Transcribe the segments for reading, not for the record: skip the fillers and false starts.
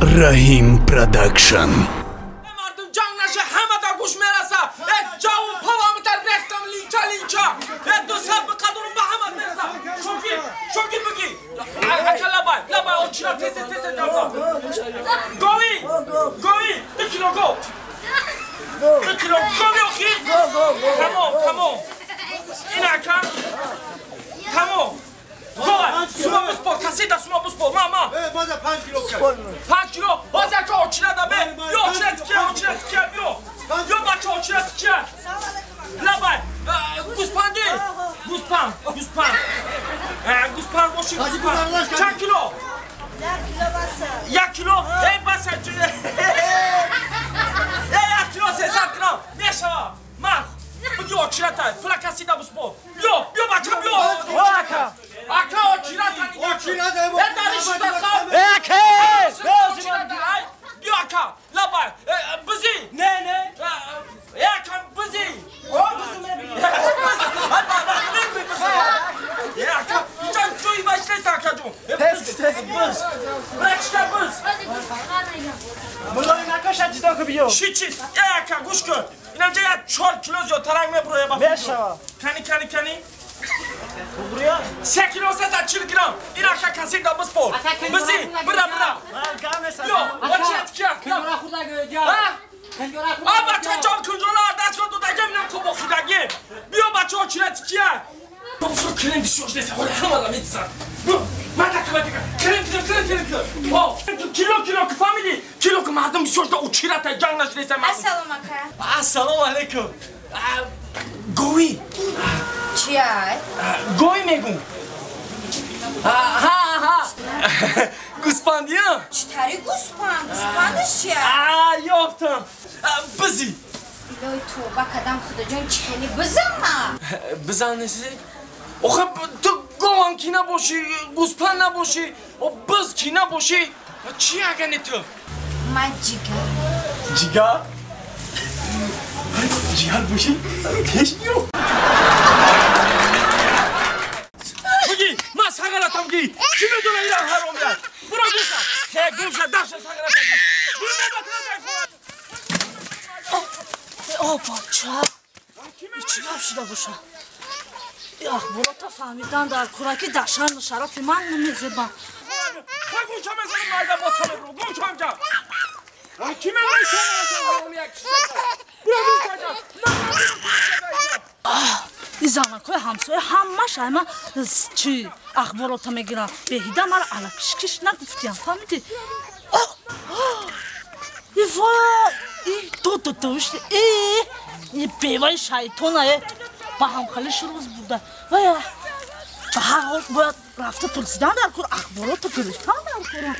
Rahim Production. مردم جنگ نشه همه تا گوش میرسه جاو پاوامو تا رفتم لینچا دو سال به قدر محمد میرسه شوکی بگی لبای او چرا تست گوی 2 کیلو گو 2 کیلو گوی اوکی تمام این اکم تمام سوما بسپور کسی دا سوما بسپور ماما بازه 5 کیلو کرد 5 کیلو بازه که اوچیره دا به یو اوچیره تکیه یو بچه اوچیره تکیه لبای گوسپند باشی گوسپند چند کیلو 1 کیلو ای بسه 1 کیلو 300 گرم میشوه من بگی اوچیره تا فلا کسی دا بسپور یو بچه بیو Aka o çirata ni o Yo aka labay bizi ne aka bizi o bizi ya aka can çoğu başla takacağım test buz bırak işte buz bunları ne kadar ciddi okuyor şiçi ya aka kuş gör inanca ya 4 kilo yo tarang me buraya bak 5 şava kani buraya 3 kilo 40 gram این آخه کسی دا بسپور بزی برا yo وچت کیا کنجورا خودگی جا بچه جان کنجورا دست رو دادگی منم تو با خودگی بیا بچه ها چیرت کیا بسو کرم بیسیوش دیسه ولی همه دا میدیسن کرم کیلو که فامیلی کیلو که مردم بیسیوش دا او چیرت جنگ نشد دیسه السلام علیکم گوی چیه؟ گوی میگم ها گوسپندی ها چطوری گوسپند؟ گوسپندش چیه؟ یافتم بزی الهی تو با کدام خدا جان چلی بزن بزن نیستی؟ آخه تو گوان کی نباشی گوسپند نباشی و بز کی نباشی چی اگه تو؟ من جیگر جیگر باشی؟ کش بیو بگی من سگراتم گی کی بدونه ایران حرام بیاد برو گوشم که گوشه دفش سگراتم گی برو بچه چی نفشیده باشه اخبارات فهمیدن در کورکی دشن شرف من نمیزبم گوشم بزنم مرده با تنه برو گوشم جا کی میگه شما یک برو این زنکای همسایه همه شایمه چی اخبارات میگیرن بهیده مرا علکشکش نگفتیم فهمیدی این تو دوشتی این بیوای شیطانه با هم خیلی شروع بوده و به هر حال باید رفته پرسیدن در کور اخبارات گرفتن در کورم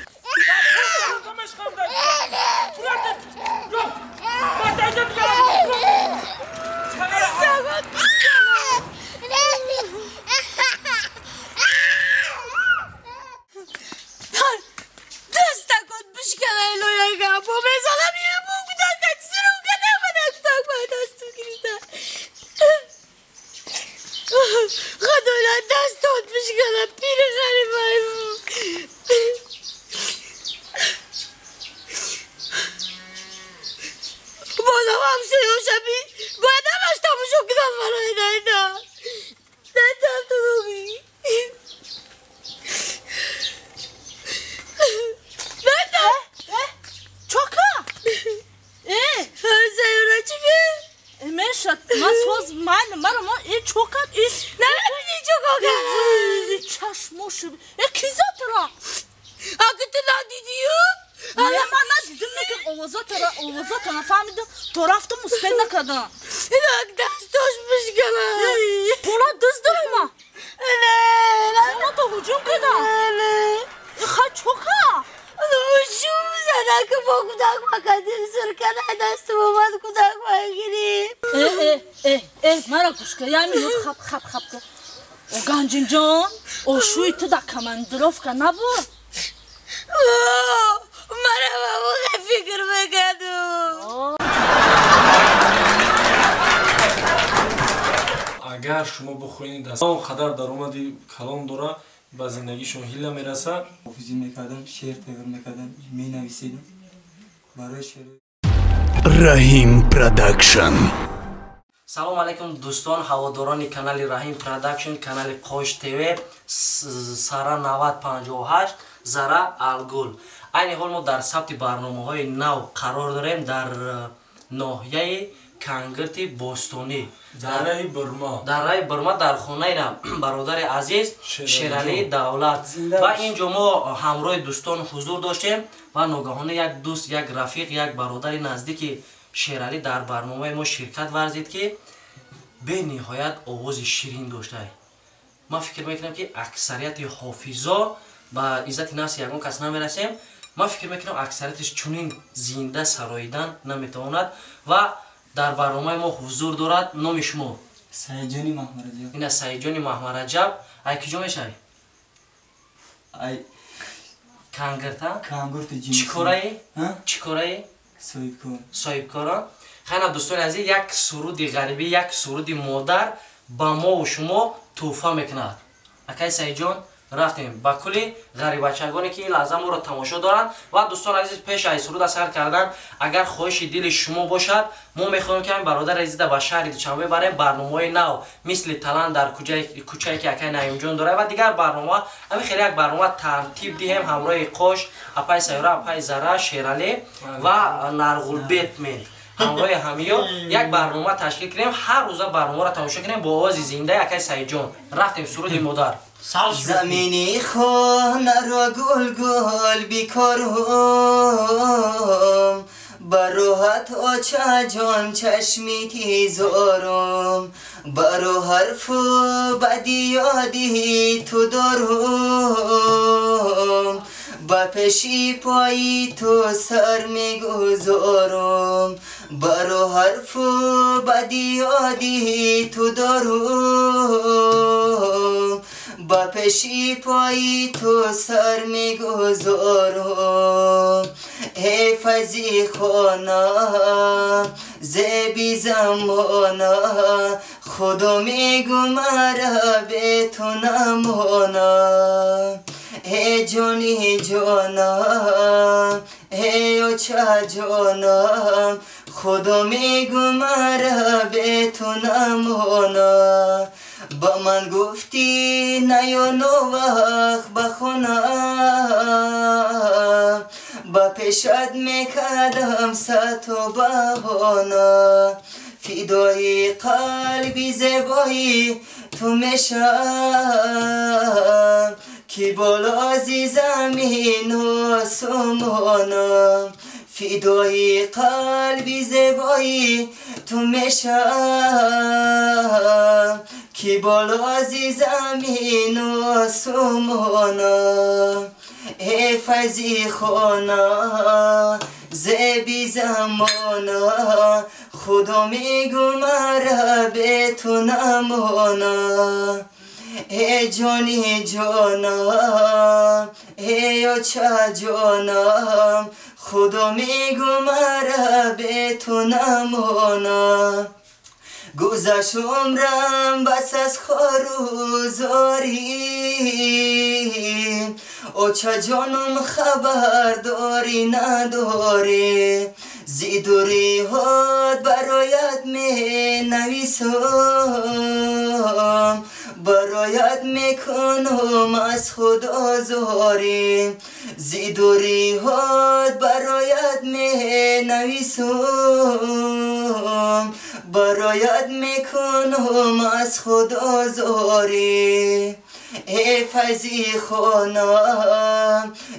خب گنجین جان اوشوی تو در کمندروف که نبود مرا بابا فکر بگردو اگر شما بخوینید از اون قدر در اومدی کلام داره با زندگیشون هیله میرسه. حافظی میکردم، شعر تغییر میکردم، مینویسیدم برای شعر. رحیم پروداکشن. سلام علیکم دوستان هواداران کانال رحیم پروداکشن، کانال قوش تیوی. سارا 9058 زارا الگل. این حال ما در ثبت برنامه‌های نو قرار داریم در ناحیه کنگرتی بوستونی در رای برما در خانه برادر عزیز شیرعلی دولت و اینجا ما همراه دوستان حضور داشتیم و ناگهان یک دوست، یک رفیق، یک برادر نزدیک شیرعلی در برنامه ما شرکت ورزید که به نهایت آواز شیرین داشته. ما فکر میکنم که اکثریت حافظا با عزت نفس یگان کس نمیرسیم. ما فکر میکنم اکثریتش چنین زنده سراییدن نمیتواند و در برنامه ما حضور دارد. نام شما؟ سعیدجانی محمدرجب. این سعیدجانی محمدرجب. ای کجا میشی؟ ای کنگرتا؟ کنگرت جنسی. چی کارایی؟ ها؟ چی کارایی؟ صاحب کارا. خیلی دوستان عزیز، یک سرود غریبی، یک سرود مادر با ما و شما تحفه میکند. اکای سعیدجان رفتیم با کلی غریب بچگانی که این لحظه ما رو تماشا دارن و دوستان عزیز پیش از سرود اثر کردن اگر خواهش دل شما باشد ما میخوایم که برادر عزیز با شهر دوشنبه بریم برنامه نو مثل تلان در کوچه‌ای که اکای نعیم جان داره و دیگر برنامه همین خیلی یک برنامه ترتیب دهیم همراه قوش اپای سیاره اپای زرا شیرعلی و نرغول بیتمن همراه همیا یک برنامه تشکیل کنیم. هر روز برنامه را تماشا کنیم با آواز زنده اکای سعیدجان. رفتیم سرود مادر. زمینی خانه را گل گل بیکارم براحت آچه جان چشمی تیزارم برا حرف بدی یادی تو دارم با پیشی پایی تو سر میگذارم برا حرف بدی یادی تو دارم با پیشی پایی تو سر میگذارم حفظی خانه زبی زمانه خدا میگو مرا به تو نمانه ای جانی جانم ای اوچه جانم خدا میگو مرا به تو نمانه با من گفتی نیا نو وقت بخونم با پیشت میکردم ست و بهانه فدای قلبی زیبایی تو میشم کی بالا زی زمین و سمانم فدای قلبی زیبایی تو میشم کی بالا زی زمین و سمانم حفظی خانه زبی زمانه خدا میگو مرا به تو نمانه ای جانی جانم ای اوچه جانم خدا میگو مرا به تو نمانه گذشت عمرم بس از خاروزاری اوچه جانم خبرداری نداری زیدوری هات برایت می نویسم برایت میکنم از خدا زاری زیدوری هات برایت می نویسم برایت میکنم از خدا زاری حفظی خانه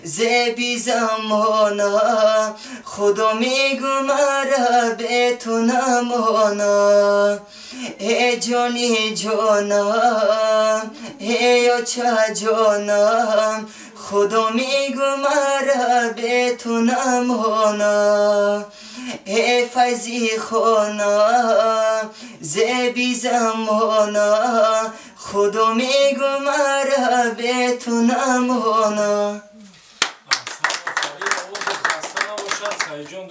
زبی زمانه خدا میگو مرا به تو نمانه ای جانی جانم ای اوچه جانم خدا میگو مرا به تو نمانه حفظی خانه زبی زمانه خدا میگو مرا به تو نمانه.